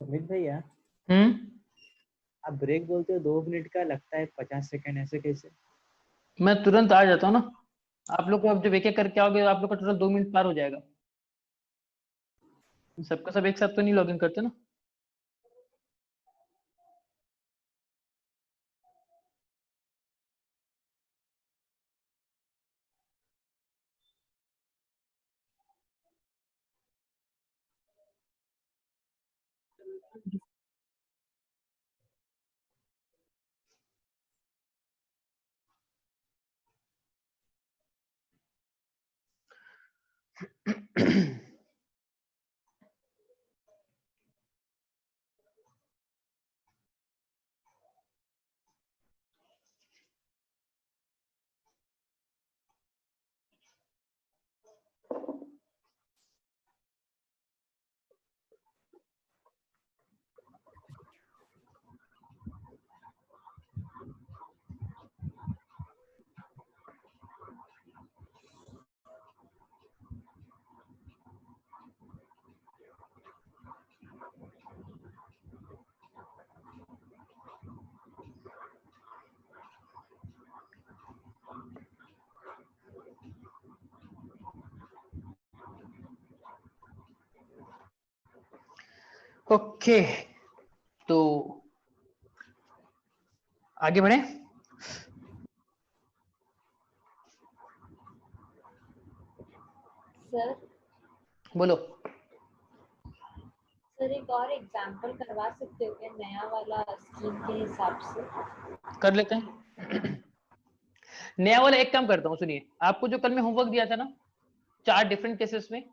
सुमित भैया, आप ब्रेक बोलते हो 2 मिनट का, लगता है 50 सेकंड, ऐसे कैसे? मैं तुरंत आ जाता हूँ ना। आप लोग को अब जब एक एक करके आओगे आप लोग का टोटल 2 मिनट पार हो जाएगा। सबका सब एक साथ तो नहीं लॉगिन करते ना। ओके, तो आगे बढ़े। सर बोलो। सर एक और एग्जांपल करवा सकते हो क्या नया वाला स्कीम के हिसाब से? कर लेते हैं। नया वाला एक काम करता हूँ, सुनिए। आपको जो कल मैं होमवर्क दिया था ना 4 डिफरेंट केसेस में,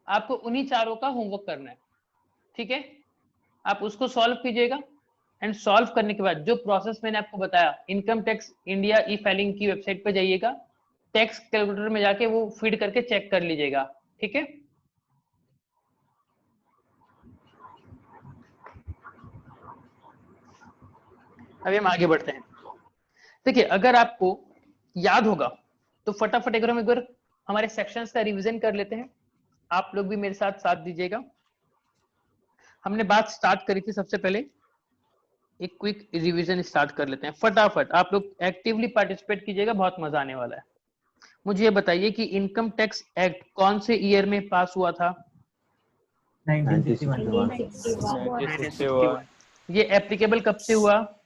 आपको उन्हीं चारों का होमवर्क करना है, ठीक है। आप उसको सॉल्व कीजिएगा एंड सॉल्व करने के बाद जो प्रोसेस मैंने आपको बताया, इनकम टैक्स इंडिया ई फाइलिंग की वेबसाइट पे जाइएगा, टैक्स कैलकुलेटर में जाके वो फीड करके चेक कर लीजिएगा, ठीक है। अभी हम आगे बढ़ते हैं। देखिए, अगर आपको याद होगा तो फटाफट एक बार हमारे सेक्शंस का रिवीजन कर लेते हैं। आप लोग भी मेरे साथ साथ दीजिएगा। हमने बात स्टार्ट करी थी, सबसे पहले एक क्विक रिवीजन स्टार्ट कर लेते हैं फटाफट। आप लोग एक्टिवली पार्टिसिपेट कीजिएगा, बहुत मजा आने वाला है। मुझे ये बताइए कि इनकम टैक्स एक्ट कौन से ईयर में पास हुआ था? 1961। ये एप्लीकेबल कब से हुआ?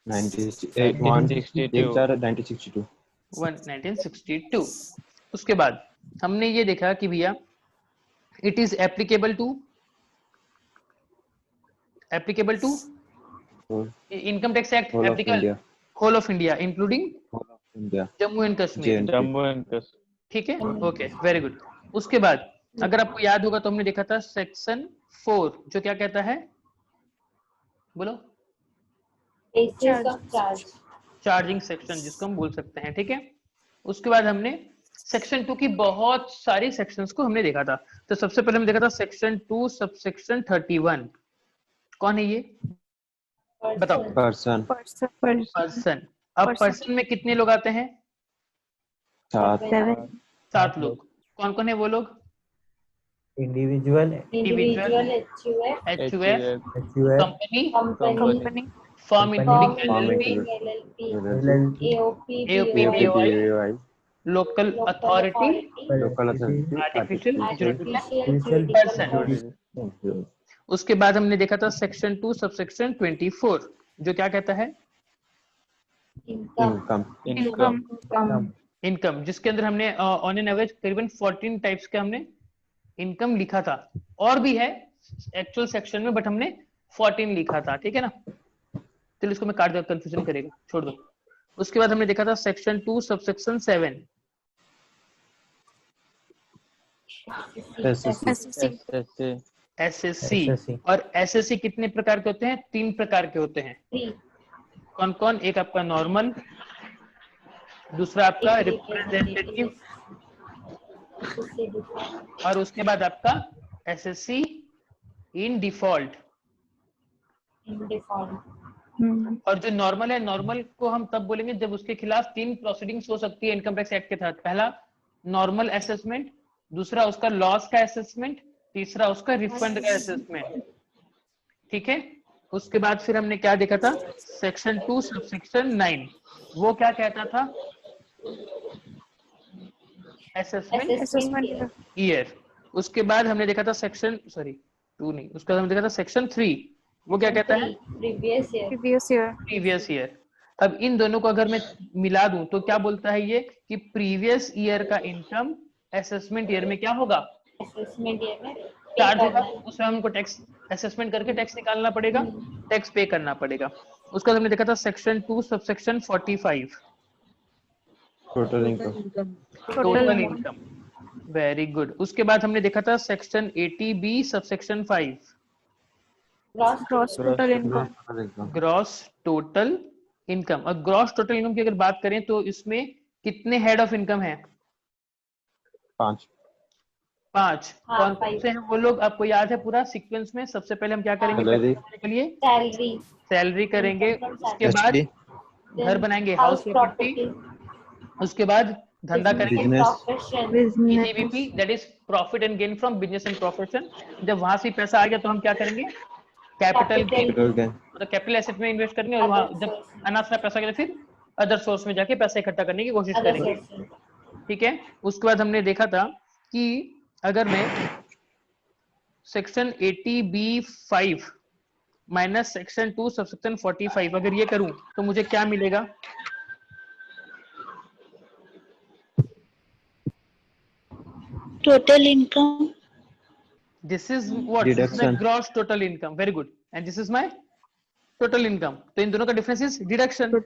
1962। उसके बाद हमने ये देखा कि भैया it is applicable to income tax act applicable whole of India including Jammu and Kashmir. ठीक है, ओके, वेरी गुड। उसके बाद अगर आपको याद होगा तो हमने देखा था सेक्शन 4 जो क्या कहता है, बोलो। चार्जिंग सेक्शन जिसको हम बोल सकते हैं, ठीक है। उसके बाद हमने सेक्शन 2 की बहुत सारी सेक्शंस को हमने देखा था। तो सबसे पहले हमने देखा था सेक्शन 2 सबसेक्शन 31। कौन है ये, बताओ? पर्सन। अब पर्सन में कितने लोग आते हैं? 7 लोग। कौन कौन है वो लोग? Individual, HUF, company, firm including LLP, AOP, local authority, artificial person. उसके बाद हमने देखा था सेक्शन 2 सबसेक्शन 24 जो क्या कहता है? इनकम, जिसके अंदर हमने ऑन एन एवरेज करीबन 14 टाइप्स के हमने इनकम लिखा था। और भी है एक्चुअल सेक्शन में, बट हमने 14 लिखा था, ठीक है ना। चलो इसको मैं काट दूं, कंफ्यूजन करेगा, छोड़ दो। उसके बाद हमने देखा था सेक्शन 2 सबसेक्शन 7 SSC। और SSC कितने प्रकार के होते हैं? 3 प्रकार के होते हैं। कौन कौन? एक आपका नॉर्मल, दूसरा आपका रिप्रेजेंटेटिव, और उसके बाद आपका SSC इन डिफॉल्ट। और जो नॉर्मल है, नॉर्मल को हम तब बोलेंगे जब उसके खिलाफ 3 प्रोसीडिंग्स हो सकती है इनकम टैक्स एक्ट के तहत। पहला नॉर्मल असेसमेंट, दूसरा उसका लॉस का असेसमेंट, तीसरा उसका रिफंड का असेसमेंट। ठीक है। उसके बाद फिर हमने क्या देखा था, सेक्शन 2 सबसेक्शन 9, वो क्या कहता था, असेसमेंट ईयर। उसके बाद हमने देखा था सेक्शन 2 नहीं, उसके बाद हमने देखा था सेक्शन 3, वो क्या कहता है, प्रीवियस ईयर। Previous year. अब इन दोनों को अगर मैं मिला दूं तो क्या बोलता है ये कि प्रीवियस ईयर का इनकम असेसमेंट ईयर में क्या होगा, असेसमेंट ईयर में चार्ज होगा, उसमें हमको टैक्स असेसमेंट करके टैक्स निकालना पड़ेगा, टैक्स पे करना पड़ेगा। उसका हमने देखा था section 2 subsection 45, total income. Total income, very good. उसके बाद हमने देखा था section 80B subsection 5, gross total income. Gross total income. और ग्रॉस टोटल इनकम की अगर बात करें तो इसमें कितने हेड ऑफ इनकम है, 5। 5। हाँ, कौन कौन से हैं वो लोग, आपको याद है पूरा सीक्वेंस में? सबसे पहले हम क्या करेंगे सैलरी के लिए, सैलरी, सैलरी करेंगे, उसके बाद घर बनाएंगे, हाउस प्रॉपर्टी, उसके बाद धंधा करेंगे, PGBP, that is profit and gain from business and profession. जब वहां से पैसा आ गया तो हम क्या करेंगे, कैपिटल गेन, मतलब कैपिटल एसेट में इन्वेस्ट करेंगे, और वहां जब अनाथ पैसा गया फिर अदर सोर्स में जाके पैसा इकट्ठा करने की कोशिश करेंगे, ठीक है। उसके बाद हमने देखा था कि अगर मैं section 80B5 minus section 2 subsection 45 अगर ये करूं तो मुझे क्या मिलेगा, total income, this is what, this is my Deduction. gross total income, very good, and this is my total income। तो इन दोनों का difference is deduction,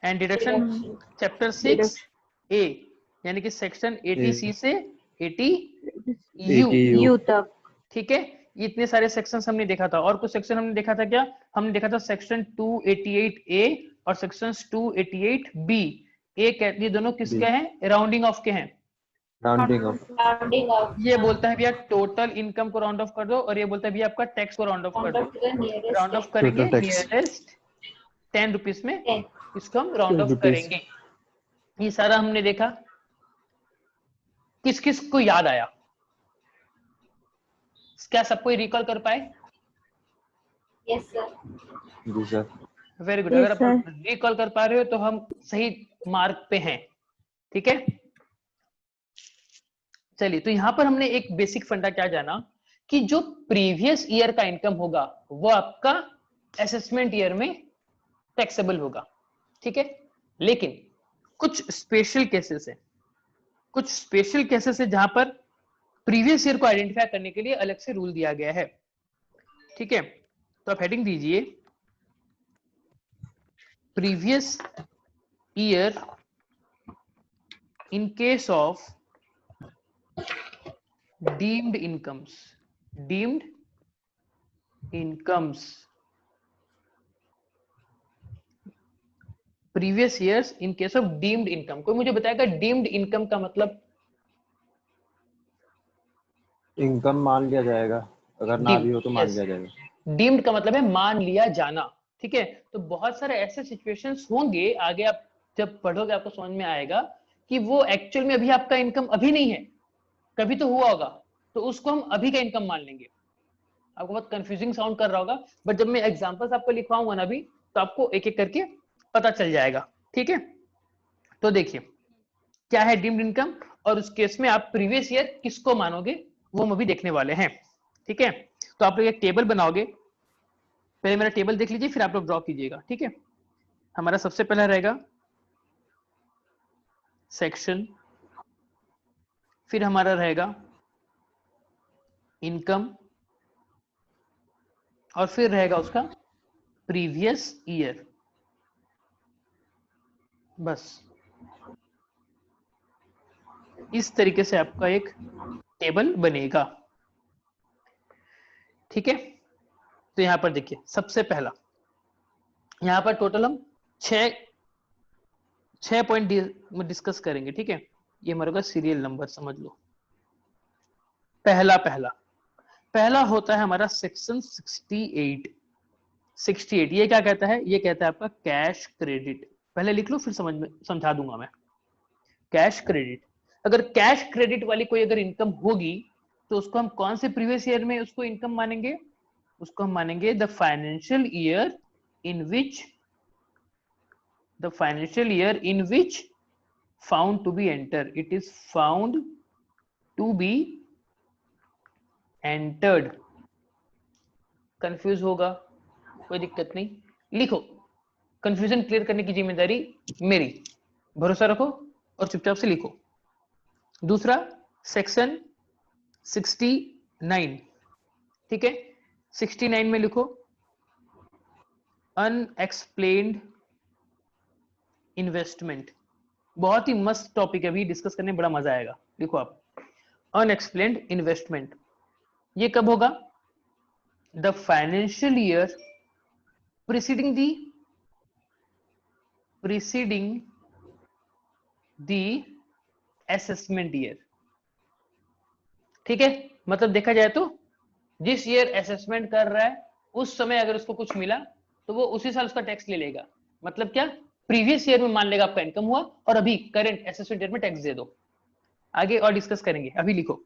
and deduction chapter 6A यानी कि सेक्शन 80C से 80U तक। ठीक है। ये इतने सारे सेक्शंस हमने देखा था, और कुछ सेक्शन हमने देखा था क्या, हमने देखा था सेक्शन 288A और सेक्शन 288B। ये दोनों किसके हैं, राउंडिंग ऑफ के हैं, राउंडिंग ऑफ। ये बोलता है भैया टोटल इनकम को राउंड ऑफ कर दो, और ये बोलता है भैया आपका टैक्स को राउंड ऑफ कर दो। राउंड ऑफ करेंगे नियरेस्ट 10 रुपीज में, इसको हम राउंड ऑफ करेंगे। ये सारा हमने देखा, किस किस को याद आया, क्या सबको रिकॉल कर पाए? Yes sir. जी सर। Very good. अगर आप रिकॉल कर पा रहे हो तो हम सही मार्क पे हैं, ठीक है। चलिए, तो यहां पर हमने एक बेसिक फंडा क्या जाना कि जो प्रीवियस ईयर का इनकम होगा वो आपका असेसमेंट ईयर में टैक्सेबल होगा, ठीक है। लेकिन कुछ स्पेशल केसेस है जहां पर प्रीवियस ईयर को आइडेंटिफाई करने के लिए अलग से रूल दिया गया है, ठीक है। तो आप हेडिंग दीजिए previous year in case of deemed incomes previous years in case of deemed income। कोई मुझे बताएगा deemed income का मतलब? इनकम मान लिया जाएगा, अगर ना भी हो तो मान लिया जाएगा। डीम्ड का मतलब है मान लिया जाना, ठीक है। तो बहुत सारे ऐसे सिचुएशंस होंगे, आगे आप जब पढ़ोगे आपको समझ में आएगा कि वो एक्चुअल में अभी आपका इनकम अभी नहीं है, कभी तो हुआ होगा, तो उसको हम अभी का इनकम मान लेंगे। आपको बहुत कंफ्यूजिंग साउंड कर रहा होगा, बट जब मैं एग्जांपल्स आपको लिखवाऊंगा ना अभी, तो आपको एक एक करके पता चल जाएगा, ठीक है। तो देखिए क्या है डीम्ड इनकम, और उस केस में आप प्रीवियस ईयर किसको मानोगे वो हम अभी देखने वाले हैं, ठीक है। तो आप लोग एक टेबल बनाओगे, पहले मेरा टेबल देख लीजिए, फिर आप लोग ड्रॉ कीजिएगा, ठीक है। हमारा सबसे पहला रहेगा सेक्शन, फिर हमारा रहेगा इनकम, और फिर रहेगा उसका प्रीवियस ईयर, बस इस तरीके से आपका एक टेबल बनेगा, ठीक है। तो यहां पर देखिए सबसे पहला, यहां पर टोटल हम 6 पॉइंट डिस्कस करेंगे, ठीक है। ये हमारा सीरियल नंबर समझ लो। पहला होता है हमारा सेक्शन 68। ये क्या कहता है, ये कहता है आपका कैश क्रेडिट। पहले लिख लो फिर समझा दूंगा मैं। कैश क्रेडिट, अगर कैश क्रेडिट वाली कोई अगर इनकम होगी तो उसको हम कौन से प्रीवियस ईयर में उसको इनकम मानेंगे, उसको हम मानेंगे the financial year in which found to be enter, it is found to be entered. Confuse होगा, कोई दिक्कत नहीं, लिखो। कंफ्यूजन क्लियर करने की जिम्मेदारी मेरी, भरोसा रखो और चुपचाप से लिखो। दूसरा सेक्शन 69, ठीक है, 69 में लिखो अनएक्सप्लेन्ड इन्वेस्टमेंट। बहुत ही मस्त टॉपिक है, अभी डिस्कस करने में बड़ा मजा आएगा। लिखो आप अनएक्सप्लेन्ड इन्वेस्टमेंट। ये कब होगा? The financial year preceding the assessment year। ठीक है, मतलब देखा जाए तो जिस ईयर असेसमेंट कर रहा है उस समय अगर उसको कुछ मिला तो वो उसी साल उसका टैक्स ले लेगा। मतलब क्या, प्रीवियस ईयर में मान लेगा आपका इनकम हुआ और अभी करंट असेसमेंट ईयर में टैक्स दे दो। आगे और डिस्कस करेंगे, अभी लिखो।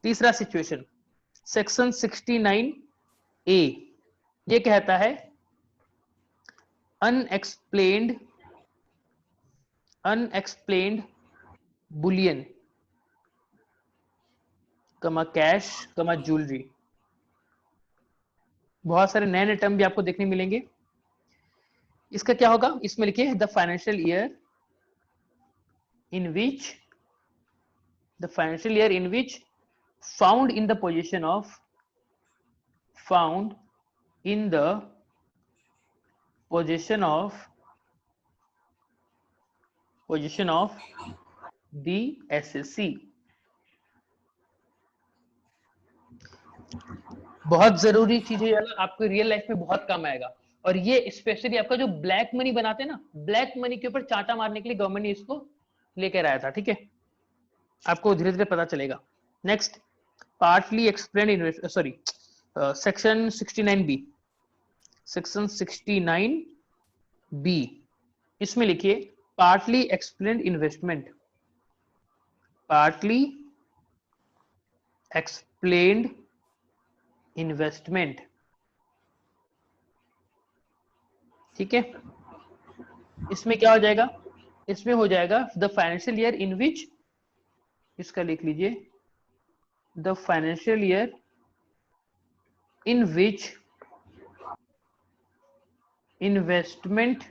तीसरा सिचुएशन सेक्शन 69A, ये कहता है अनएक्सप्लेन्ड बुलियन कमा कैश कमा ज्वेलरी। बहुत सारे नए नए टर्म भी आपको देखने मिलेंगे। इसका क्या होगा? इसमें लिखिए the financial year in which found in the position of the assessee. बहुत जरूरी चीज है, आपको रियल लाइफ में बहुत काम आएगा। और ये स्पेशली आपका जो ब्लैक मनी बनाते हैं ना, ब्लैक मनी के ऊपर चांटा मारने के लिए गवर्नमेंट ने इसको लेकर आया था। ठीक है, आपको धीरे धीरे पता चलेगा। Next partly explained section 69B, section 69B, इसमें लिखिए partly explained investment. Partly explained investment, ठीक है। इसमें क्या हो जाएगा? इसमें हो जाएगा द फाइनेंशियल ईयर इन विच, इसका लिख लीजिए the financial year in which investment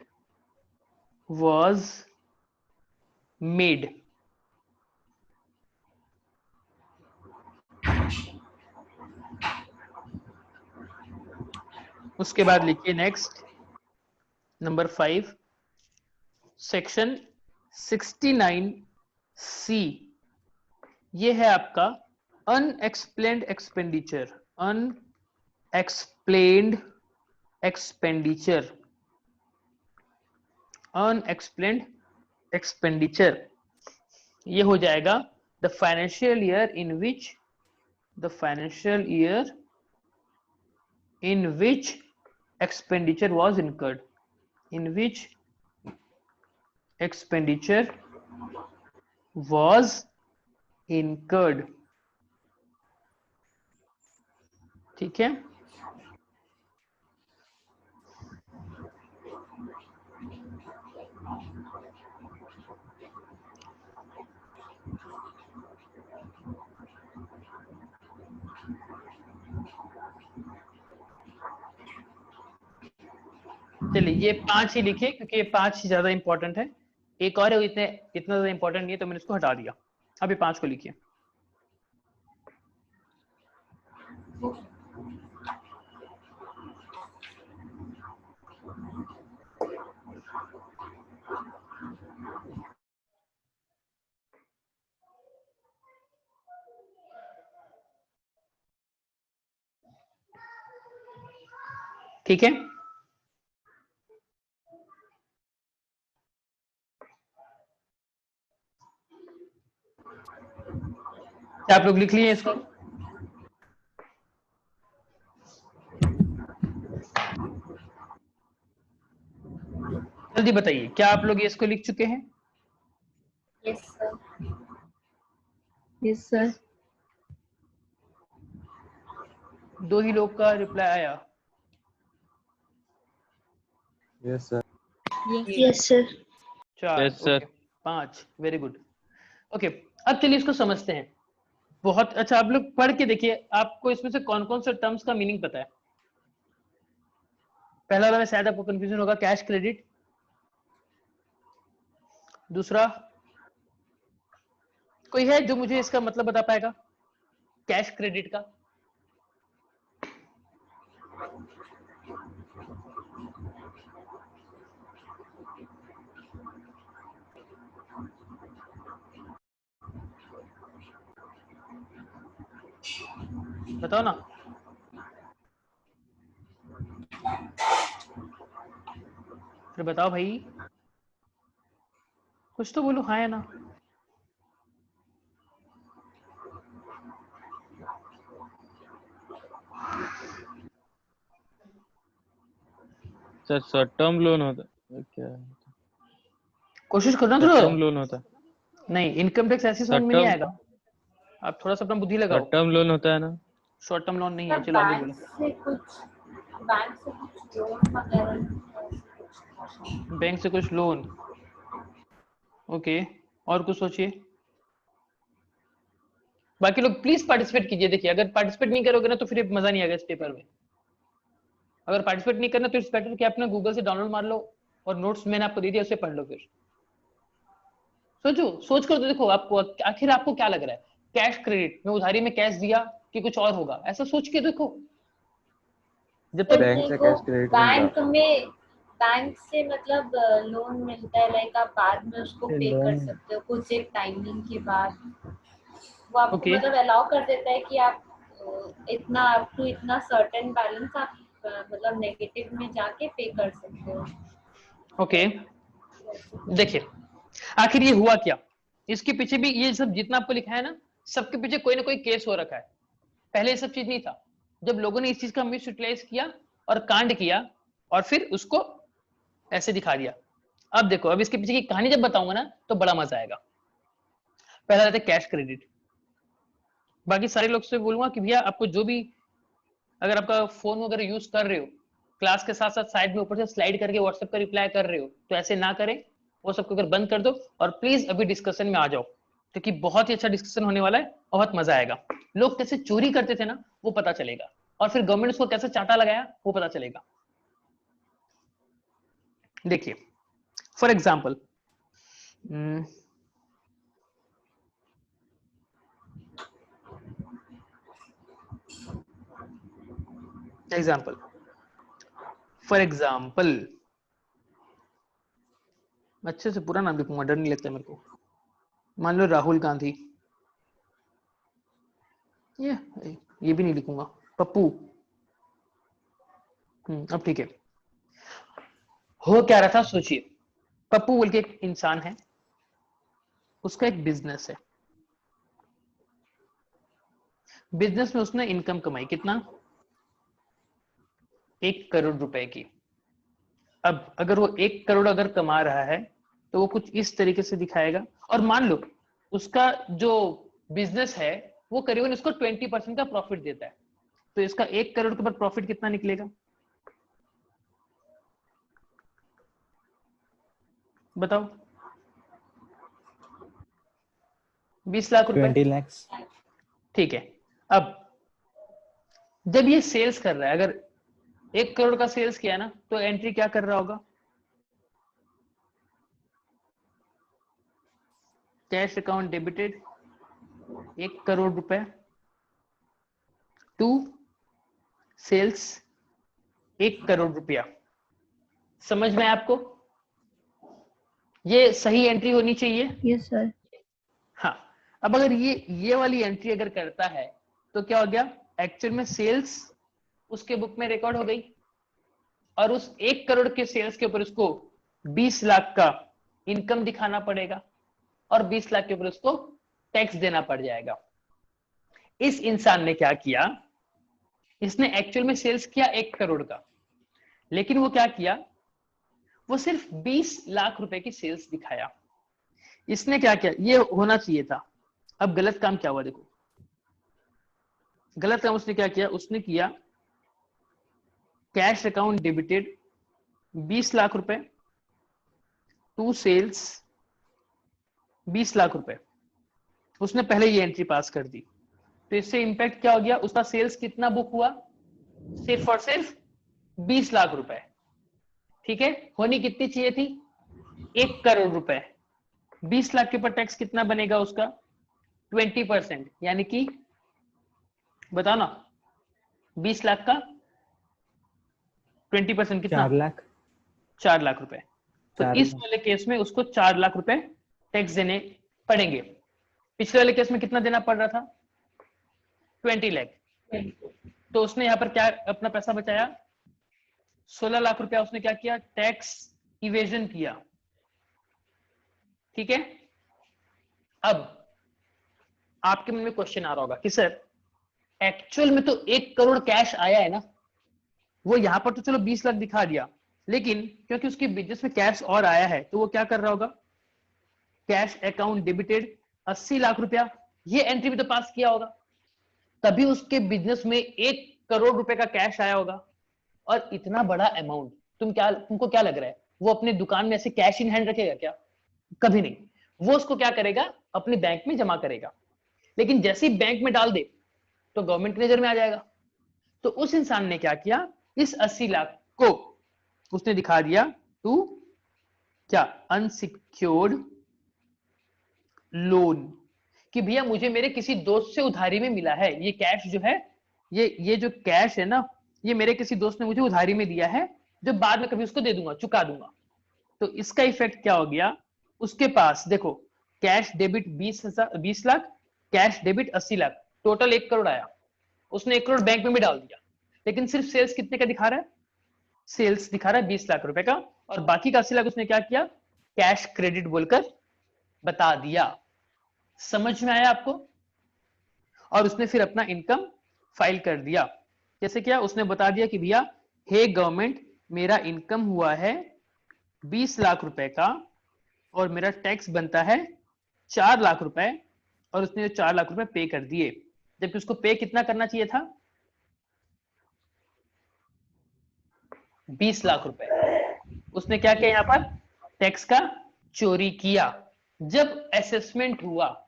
was made। उसके बाद लिखिए नेक्स्ट नंबर 5 सेक्शन 69C, ये है आपका अनएक्सप्लेन्ड एक्सपेंडिचर। अनएक्सप्लेन्ड एक्सपेंडिचर, ये हो जाएगा the financial year in which expenditure was incurred. ठीक है, चलिए ये 5 ही लिखिए क्योंकि ये 5 ही ज्यादा इंपॉर्टेंट है। एक और है इतना ज्यादा इंपॉर्टेंट नहीं है तो मैंने इसको हटा दिया। अब ये 5 को लिखिए। ठीक है, क्या आप लोग लिख लिए इसको? जल्दी बताइए, क्या आप लोग इसको लिख चुके हैं? Yes sir. Yes sir. 2 ही लोग का रिप्लाई आया। Yes sir. Yes sir. 4 Yes, sir. Okay 5 very good. Okay अब चलिए इसको समझते हैं। बहुत अच्छा, आप लोग पढ़ के देखिए, आपको इसमें से कौन कौन से टर्म्स का मीनिंग पता है। पहला वाला में शायद आपको कंफ्यूजन होगा, कैश क्रेडिट। दूसरा, कोई है जो मुझे इसका मतलब बता पाएगा कैश क्रेडिट का? बताओ ना। फिर बताओ भाई, कुछ तो बोलो, हाँ या ना। सर शॉर्ट टर्म लोन होता है क्या? कोशिश करना शॉर्ट थोड़ा। टर्म लोन होता है। नहीं, इनकम टैक्स ऐसी समझ में नहीं आएगा, आप थोड़ा सा अपना बुद्धि लगाओ। शॉर्ट टर्म लोन होता है ना? शॉर्ट टर्म लोन नहीं है। सर चलो आगे बोलो। बैंक से कुछ लोन वगैरह। बैंक से कुछ लोन, ओके और कुछ सोचिए। बाकी लोग प्लीज पार्टिसिपेट कीजिए। देखिए अगर पार्टिसिपेट नहीं करोगे ना तो फिर मजा नहीं आएगा इस पेपर में। अगर पार्टिसिपेट नहीं करना तो इट्स बेटर कि आपने गूगल से डाउनलोड मार लो और नोट्स मैंने आपको दे दिया उसे पढ़ लो। फिर सोचो, सोच कर तो देखो आपको आखिर आपको क्या लग रहा है। कैश क्रेडिट में उधारी में कैश दिया कि कुछ और होगा, ऐसा सोच के देखो। जब तक बैंक से कैश क्रेडिट बैंक में बैंक से मतलब लोन मिलता है, लाइक आप बाद में उसको पे कर सकते हो कुछ एक टाइमिंग के बाद। वो आपको Okay. मतलब अलाउ कर देता है कि आप इतना अप टू इतना सर्टेन बैलेंस आप मतलब नेगेटिव में जाके पे कर सकते हो। ओके देखिए आखिर ये हुआ क्या। इसके पीछे भी ये सब जितना आपको लिखा है ना, सबके पीछे कोई ना कोई केस हो रखा है। पहले ये सब चीज नहीं था। जब लोगों ने इस चीज का मिस यूटिलाइज किया और कांड किया और फिर उसको ऐसे दिखा दिया। अब देखो, अब इसके पीछे की कहानी जब बताऊंगा ना तो बड़ा मजा आएगा। पहला रहता है कैश क्रेडिट। बाकी सारे लोग से बोलूंगा कि भैया आपको जो भी, अगर आपका फोन वगैरह यूज कर रहे हो, क्लास के साथ साथ साइड में ऊपर से स्लाइड करके व्हाट्सएप का रिप्लाई कर रहे हो तो ऐसे ना करें। वो सबको अगर बंद कर दो और प्लीज अभी डिस्कशन में आ जाओ, क्योंकि बहुत ही अच्छा डिस्कशन होने वाला है, बहुत मजा आएगा। लोग कैसे चोरी करते थे ना वो पता चलेगा, और फिर गवर्नमेंट उसको कैसे चाटा लगाया वो पता चलेगा। देखिए फॉर एग्जाम्पल, फॉर एग्जाम्पल अच्छे से पूरा नाम लिखूंगा, डर नहीं लगता मेरे को। मान लो राहुल गांधी, ये भी नहीं लिखूंगा, पप्पू। अब ठीक है। हो क्या रहा था सोचिए। पप्पू बोल के एक इंसान है, उसका एक बिजनेस है। बिजनेस में उसने इनकम कमाई कितना, 1 करोड़ रुपए की। अब अगर वो 1 करोड़ अगर कमा रहा है तो वो कुछ इस तरीके से दिखाएगा। और मान लो उसका जो बिजनेस है वो करीबन उसको 20% का प्रॉफिट देता है, तो इसका 1 करोड़ के ऊपर प्रॉफिट कितना निकलेगा बताओ। 20 लाख रुपए। 20 lakhs। ठीक है। अब जब ये सेल्स कर रहा है, अगर 1 करोड़ का सेल्स किया ना तो एंट्री क्या कर रहा होगा, कैश अकाउंट डेबिटेड 1 करोड़ रुपए टू सेल्स 1 करोड़ रुपया। समझ में आपको ये सही एंट्री होनी चाहिए। Yes sir. हाँ, अब अगर ये वाली एंट्री अगर करता है तो क्या हो गया, एक्चुअल में सेल्स उसके बुक में रिकॉर्ड हो गई, और उस 1 करोड़ के सेल्स के ऊपर उसको 20 लाख का इनकम दिखाना पड़ेगा, और 20 लाख के ऊपर उसको टैक्स देना पड़ जाएगा। इस इंसान ने क्या किया, इसने एक्चुअल में सेल्स किया 1 करोड़ का, लेकिन वो क्या किया, वो सिर्फ 20 लाख रुपए की सेल्स दिखाया। इसने क्या किया, ये होना चाहिए था। अब गलत काम क्या हुआ देखो, गलत काम उसने क्या किया, उसने किया कैश अकाउंट डेबिटेड 20 लाख रुपए टू सेल्स 20 लाख रुपए, उसने पहले ये एंट्री पास कर दी। तो इससे इंपैक्ट क्या हो गया, उसका सेल्स कितना बुक हुआ, सिर्फ और सिर्फ 20 लाख रुपए। ठीक है, होनी कितनी चाहिए थी, 1 करोड़ रुपए। 20 लाख के ऊपर टैक्स कितना बनेगा उसका, 20%, यानी कि बताओ ना, 20 लाख का 20% कितना, 4 लाख 4 लाख रुपए। तो 4 इस वाले केस में उसको 4 लाख रुपए टैक्स देने पड़ेंगे। पिछले वाले केस में कितना देना पड़ रहा था, 20 लाख। तो उसने यहाँ पर क्या अपना पैसा बचाया, 16 लाख रुपया उसने क्या किया, टैक्स इवेजन किया। ठीक है, अब आपके मन में क्वेश्चन आ रहा होगा कि सर एक्चुअल में तो 1 करोड़ कैश आया है ना, वो यहां पर तो चलो 20 लाख दिखा दिया, लेकिन क्योंकि उसके बिजनेस में कैश और आया है तो वो क्या कर रहा होगा, कैश अकाउंट डेबिटेड 80 लाख रुपया, ये एंट्री भी तो पास किया होगा, तभी उसके बिजनेस में 1 करोड़ रुपए का कैश आया होगा। और इतना बड़ा अमाउंट तुमको क्या लग रहा है, वो अपने दुकान में ऐसे कैश इन हैंड रखेगा क्या, कभी नहीं। वो उसको क्या करेगा, अपने बैंक में जमा करेगा। लेकिन जैसे ही बैंक में डाल दे तो गवर्नमेंट की नजर में आ जाएगा। तो उस इंसान ने क्या किया, इस 80 लाख को उसने दिखा दिया टू क्या, अनसिक्योर्ड लोन, कि भैया मुझे मेरे किसी दोस्त से उधारी में मिला है, ये कैश जो है, ये जो कैश है ना, ये मेरे किसी दोस्त ने मुझे उधारी में दिया है, जो बाद में कभी उसको दे दूंगा, चुका दूंगा। तो इसका इफेक्ट क्या हो गया, उसके पास देखो cash debit 20 lakh, cash debit 80 lakh, total 1 crore आया। उसने 1 करोड़ बैंक में भी डाल दिया, लेकिन सिर्फ सेल्स कितने का दिखा रहा है, सेल्स दिखा रहा है 20 लाख रुपए का, और बाकी का 80 लाख उसने क्या किया, कैश क्रेडिट बोलकर बता दिया। समझ में आया आपको। और उसने फिर अपना इनकम फाइल कर दिया। जैसे क्या, उसने बता दिया कि भैया हे गवर्नमेंट, मेरा इनकम हुआ है 20 लाख रुपए का और मेरा टैक्स बनता है 4 लाख रुपए, और उसने 4 लाख रुपए पे कर दिए, जबकि उसको पे कितना करना चाहिए था, 20 लाख रुपए। उसने क्या किया, यहां पर टैक्स का चोरी किया। जब असेसमेंट हुआ,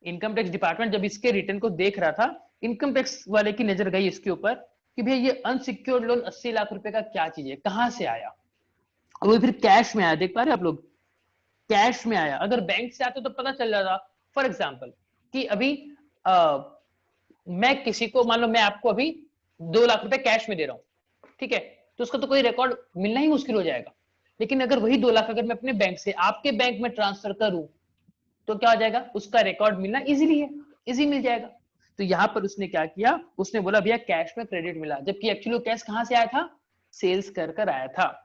इनकम टैक्स डिपार्टमेंट जब इसके रिटर्न को देख रहा था, इनकम टैक्स वाले की नजर गई इसके ऊपर कि भैया ये अनसिक्योर्ड लोन 80 लाख रुपए का क्या चीज है, कहां से आया। और वो फिर कैश में आया, देख पा रहे आप लोग, कैश में आया। अगर बैंक से आते तो पता चल जाता, फॉर एग्जाम्पल कि अभी मैं किसी को, मान लो मैं आपको अभी 2 लाख रुपए कैश में दे रहा हूं, ठीक है, तो उसका तो कोई रिकॉर्ड मिलना ही मुश्किल हो जाएगा। लेकिन अगर वही 2 लाख अगर मैं अपने बैंक से आपके बैंक में ट्रांसफर करूं तो क्या हो जाएगा, उसका रिकॉर्ड मिलना इजीली है, इजी मिल जाएगा। तो यहां पर उसने क्या किया, उसने बोला भैया कैश में क्रेडिट मिला, जबकि एक्चुअली कैश कहां से आया था, सेल्स कर आया था।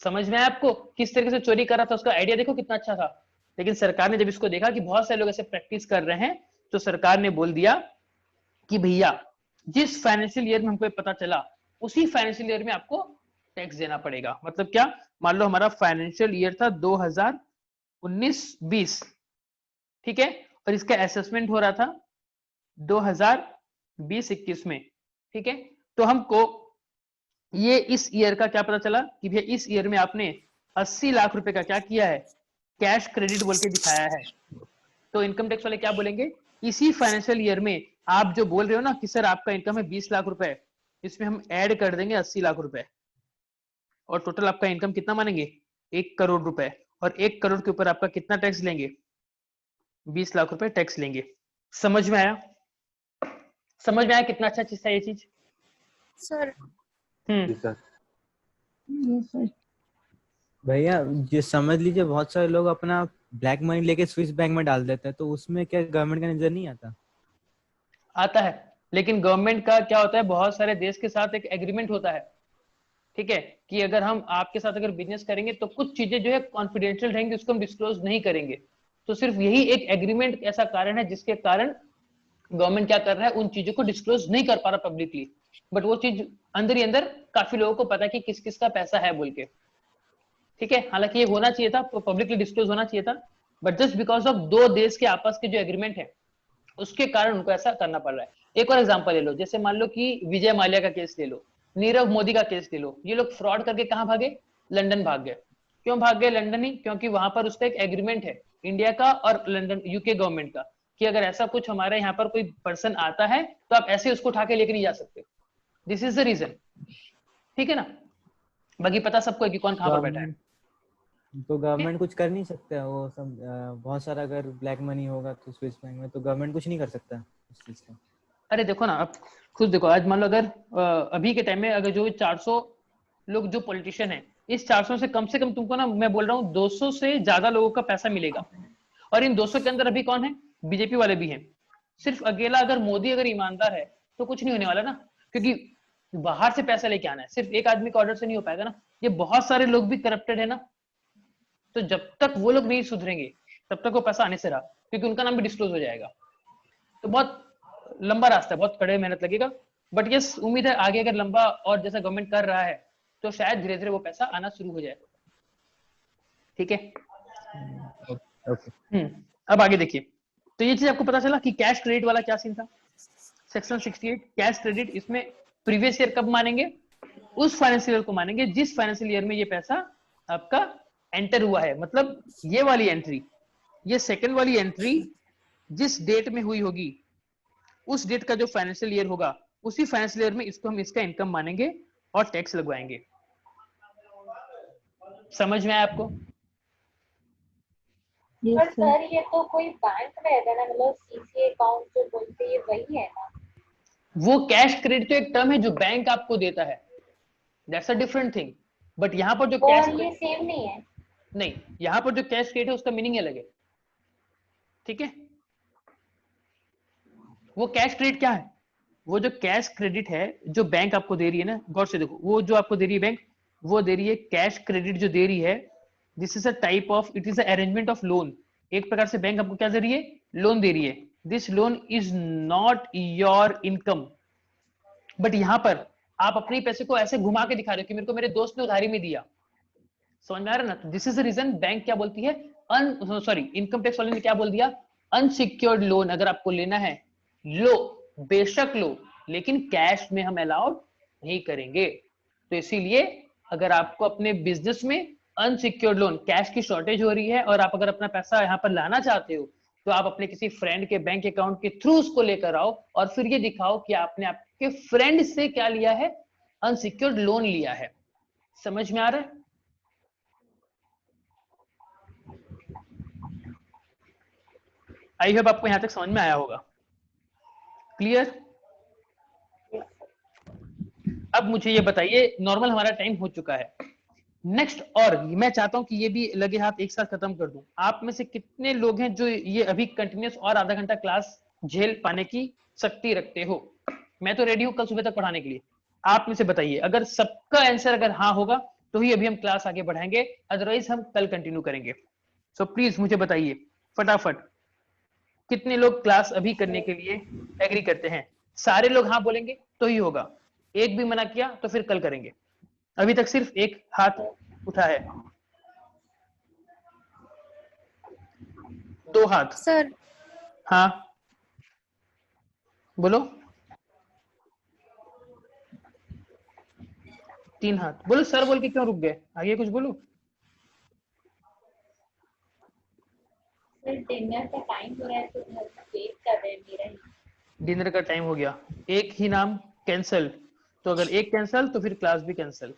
समझ में आया आपको किस तरीके से चोरी कर रहा था, उसका आइडिया देखो कितना अच्छा था। लेकिन सरकार ने जब इसको देखा कि बहुत सारे लोग ऐसे प्रैक्टिस कर रहे हैं, तो सरकार ने बोल दिया कि भैया जिस फाइनेंशियल ईयर में हमको पता चला, उसी फाइनेंशियल ईयर में आपको टैक्स देना पड़ेगा। मतलब क्या, मान लो हमारा फाइनेंशियल ईयर था 2019-20, ठीक है, और इसका असेसमेंट हो रहा था 2020-21 में, ठीक है। तो हमको ये इस ईयर का क्या पता चला कि भैया इस ईयर में आपने 80 लाख रुपए का क्या किया है, कैश क्रेडिट बोल के दिखाया है। तो इनकम टैक्स वाले क्या बोलेंगे, इसी फाइनेंशियल ईयर में आप जो बोल रहे हो ना कि सर आपका इनकम है 20 लाख रुपए, इसमें हम ऐड कर देंगे 80 लाख रुपए, और टोटल आपका इनकम कितना मानेंगे, 1 करोड़ रुपए, और 1 करोड़ के ऊपर आपका कितना टैक्स लेंगे, 20 लाख रुपए टैक्स लेंगे। समझ में आया, समझ में आया कितना अच्छा चीज था ये चीज। सर जी सर। भैया ये समझ लीजिए, बहुत सारे लोग अपना ब्लैक मनी लेके स्विस बैंक में डाल देते हैं, तो उसमें क्या गवर्नमेंट का नजर नहीं आता? आता है, लेकिन गवर्नमेंट का क्या होता है, बहुत सारे देश के साथ एक एग्रीमेंट होता है, ठीक है, कि अगर हम आपके साथ अगर बिजनेस करेंगे तो कुछ चीजें जो है कॉन्फिडेंशियल रहेंगी, उसको हम डिस्क्लोज नहीं करेंगे। तो सिर्फ यही एक एग्रीमेंट ऐसा कारण है जिसके कारण गवर्नमेंट क्या कर रहा है, उन चीजों को डिस्क्लोज नहीं कर पा रहा पब्लिकली, बट वो चीज अंदर ही अंदर काफी लोगों को पता है कि किस किस का पैसा है बोल के, ठीक है। हालांकि ये होना चाहिए था, पब्लिकली डिस्क्लोज होना चाहिए था, बट जस्ट बिकॉज ऑफ दो देश के आपस के जो एग्रीमेंट है उसके कारण उनको ऐसा करना पड़ रहा है। एक और एग्जांपल ले लो, जैसे मान लो कि विजय माल्या का केस ले लो, नीरव मोदी का केस ले लो। ये लोग फ्रॉड करके कहाँ भागे? लंदन भाग गए। क्यों भाग गए लंदन ही? क्योंकि वहां पर उसका एक एग्रीमेंट है इंडिया का और लंदन यूके गवर्नमेंट का कि अगर ऐसा कुछ हमारे यहाँ पर कोई पर्सन आता है तो आप ऐसे उसको उठा के लेके नहीं जा सकते। दिस इज द रीजन, ठीक है ना? बाकी पता सबको है कि कौन कहाँ पर बैठा है। तो गवर्नमेंट कुछ कर नहीं सकता, वो सब बहुत सारा अगर ब्लैक मनी होगा तो स्विस बैंक में, तो गवर्नमेंट कुछ नहीं कर सकता उस चीज का। अरे देखो ना, आप खुद देखो, आज मान लो अगर अभी के टाइम में अगर जो 400 लोग जो पॉलिटिशियन है, इस 400 से कम तुमको ना, मैं बोल रहा हूँ 200 से ज्यादा लोगों का पैसा मिलेगा। और इन 200 के अंदर अभी कौन है? बीजेपी वाले भी हैं। सिर्फ अकेला अगर मोदी अगर ईमानदार है तो कुछ नहीं होने वाला ना, क्योंकि बाहर से पैसा लेके आना है, सिर्फ एक आदमी के ऑर्डर से नहीं हो पाएगा ना। ये बहुत सारे लोग भी करप्टेड है ना, तो जब तक वो लोग नहीं सुधरेंगे तब तक वो पैसा आने से रहा, क्योंकि उनका नाम भी डिस्क्लोज हो जाएगा। तो बहुत लंबा रास्ता है, बहुत कड़े मेहनत लगेगा, बट यस उम्मीद है आगे अगर लंबा और जैसा गवर्नमेंट कर रहा है तो शायद धीरे धीरे वो पैसा आना शुरू हो जाए। ठीक है, ओके। अब आगे देखिए। तो ये चीज आपको पता चला कि कैश क्रेडिट वाला क्या सीन था। सेक्शन 68 कैश क्रेडिट, इसमें प्रीवियस ईयर कब मानेंगे? उस फाइनेंशियल ईयर को मानेंगे जिस फाइनेंशियल ईयर में ये पैसा आपका एंटर हुआ है। मतलब ये वाली एंट्री, ये सेकंड वाली एंट्री जिस डेट में हुई होगी, उस डेट का जो फाइनेंशियल ईयर होगा, उसी फाइनेंशियल ईयर में इसको हम इसका इनकम मानेंगे और टैक्स लगवाएंगे। समझ में आया आपको? पर सर ये तो कोई बैंक रहता है ना, मतलब सीसी अकाउंट जो बोलते हैं वही है ना? वो कैश क्रेडिट तो एक टर्म है जो बैंक आपको देता है, that's a different thing. But यहाँ पर जो कैश, और ये सेम नहीं है? नहीं, यहाँ पर जो कैश क्रेडिट है उसका मीनिंग अलग है। ठीक है, वो कैश क्रेडिट क्या है? वो जो कैश क्रेडिट है जो बैंक आपको दे रही है ना, गौर से देखो, वो जो आपको दे रही है बैंक, वो दे रही है कैश क्रेडिट जो दे रही है, this is a type of, it is arrangement of loan. एक प्रकार से बैंक आपको क्या दे रही है? लोन दे रही है। This loan is not your income, but यहां पर आप अपने पैसे को ऐसे घुमा के दिखा रहे हो कि मेरे को मेरे दोस्त ने उधारी में दिया। समझ में आ रहा है ना? This is the reason bank क्या बोलती है, इनकम टैक्स वाले ने क्या बोल दिया, अनसिक्योर्ड लोन अगर आपको लेना है लो, बेशक लो, लेकिन कैश में हम अलाउड नहीं करेंगे। तो इसीलिए अगर आपको अपने बिजनेस में अनसिक्योर्ड लोन, कैश की शॉर्टेज हो रही है और आप अगर अपना पैसा यहाँ पर लाना चाहते हो, तो आप अपने किसी फ्रेंड के बैंक अकाउंट के थ्रू उसको लेकर आओ और फिर ये दिखाओ कि आपने आपके फ्रेंड से क्या लिया है, अनसिक्योर्ड लोन लिया है। समझ में आ रहा है? आई होप आपको यहां तक समझ में आया होगा। क्लियर? अब मुझे ये बताइए, नॉर्मल हमारा टाइम हो चुका है नेक्स्ट, और मैं चाहता हूं कि ये भी लगे हाथ एक साथ खत्म कर दूं। आप में से कितने लोग हैं जो ये अभी कंटिन्यूस और आधा घंटा क्लास झेल पाने की शक्ति रखते हो? मैं तो रेडी हूं कल सुबह तक पढ़ाने के लिए। आप में से बताइए, अगर सबका आंसर अगर हाँ होगा तो ही अभी हम क्लास आगे बढ़ाएंगे, अदरवाइज हम कल कंटिन्यू करेंगे। सो प्लीज मुझे बताइए फटाफट, कितने लोग क्लास अभी करने के लिए एग्री करते हैं? सारे लोग हाँ बोलेंगे तो ही होगा, एक भी मना किया तो फिर कल करेंगे। अभी तक सिर्फ एक हाथ उठा है, 2 हाथ। सर हाँ बोलो, 3 हाथ। बोलो सर बोल के क्यों रुक गए, आगे कुछ बोलो। सर डिनर का टाइम हो रहा है तो घर में वेट कर रहे हैं मेरा ही। डिनर का टाइम हो गया, एक ही नाम कैंसल, तो अगर एक कैंसल तो फिर क्लास भी कैंसल।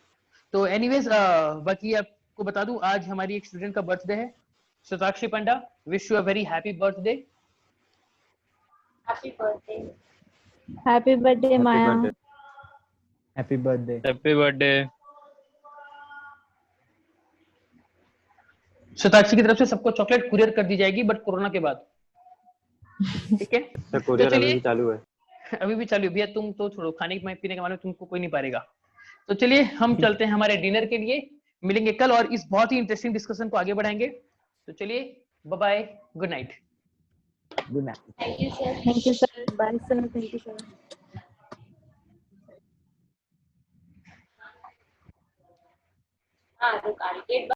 तो एनीवेज बाकी आपको बता दूं, आज हमारी एक स्टूडेंट का बर्थडे है, Shatakshi Panda. Wish you a very happy birthday. Happy birthday. Happy birthday Maya. Happy birthday. Happy birthday. Shatakshi की तरफ से सबको चॉकलेट कुरियर कर दी जाएगी, बट कोरोना के बाद। ठीक है, सर कुरियर तो अभी चलिए, भी चालू है। अभी भी चालू भैया, तुम तो छोड़ो, खाने पीने के मामले में तुमको कोई नहीं पारेगा। तो चलिए हम चलते हैं हमारे डिनर के लिए, मिलेंगे कल और इस बहुत ही इंटरेस्टिंग डिस्कशन को आगे बढ़ाएंगे। तो चलिए bye bye, good night. Good night. Thank you sir. Thank you sir. Bye sir. Thank you sir. हाँ, तो टारगेट